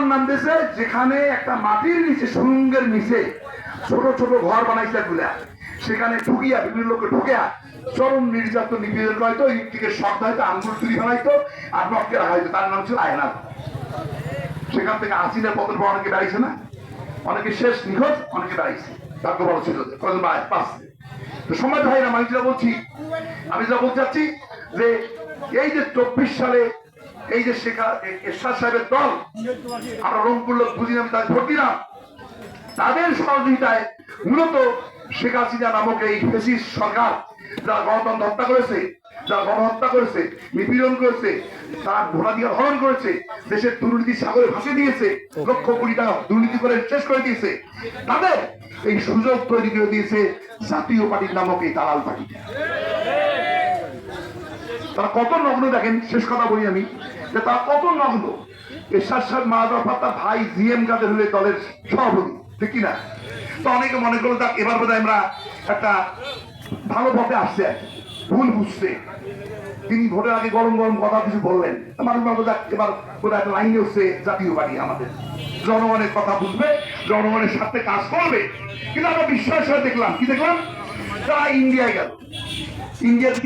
আমার নাম দিয়েছে যেখানে একটা মাটির নিচে সুরঙ্গের নিচে ছোট ছোট ঘর বানাইছে গুলা, সেখানে ঢুকিয়া বিভিন্ন লোকে ঢুকিয়া চরম নির্যাতন নিপীড়ন হয়তো, ইলেকট্রিকের শর্ট হয়তো, আঙ্গুল চুরি বানাইতো আর নককে রাখা হয়তো। তার নাম ছিল আয়না। সেখান থেকে হাসিনার পতন পর অনেকে দাঁড়িয়েছে না, অনেকে শেষ নিখোঁজ, অনেকে দাঁড়িয়েছে, ভাগ্য ভালো ছিল কয়েকজন পাচ্ছে। তো সময় ভাইরা আমি যেটা বলছি, আমি যেটা বলতে চাচ্ছি যে এই যে 24 সালে এই যে এরশাদ সাহেবের দল, আমরা রংপুর লোক বুঝি, আমি তাদের ভোট দিলাম, তাদের সহযোগিতায় মূলত শেখ হাসিনা নামক এই ফ্যাসিস্ট সরকার যারা গণতন্ত্র হত্যা করেছে, যারা গণহত্যা করেছে, নিপীড়ন করেছে, তারা ভোটাধিকার হরণ করেছে, দেশের দুর্নীতি সাগরে ভাসিয়ে দিয়েছে, লক্ষ কোটি টাকা দুর্নীতি করে শেষ করে দিয়েছে, তাদের এই সুযোগ তৈরি করে দিয়েছে জাতীয় পার্টির নামক এই দালাল পার্টি। তারা কত নগ্ন দেখেন, শেষ কথা বলি আমি, যে তারা কত নগ্ন। এরশাদ সাহেব মাহাদুর তার ভাই জিএম কাদের হলে দলের সভাপতি, ঠিক কিনা? তো অনেকে মনে করলো দেখ এবার বোধহয় আমরা একটা ভালো পথে আসছে, ভুল বুঝতে। তিনি ভোটের আগে গরম গরম কথা কিছু বললেন, মানুষ ভাবলো দেখ এবার বোধহয় একটা লাইনে হচ্ছে জাতীয় পার্টি আমাদের, জনগণের কথা বুঝবে, জনগণের সাথে কাজ করবে। কিন্তু আমরা বিশ্বাস দেখলাম, কি দেখলাম, তারা ইন্ডিয়ায় গেল, ইন্ডিয়ার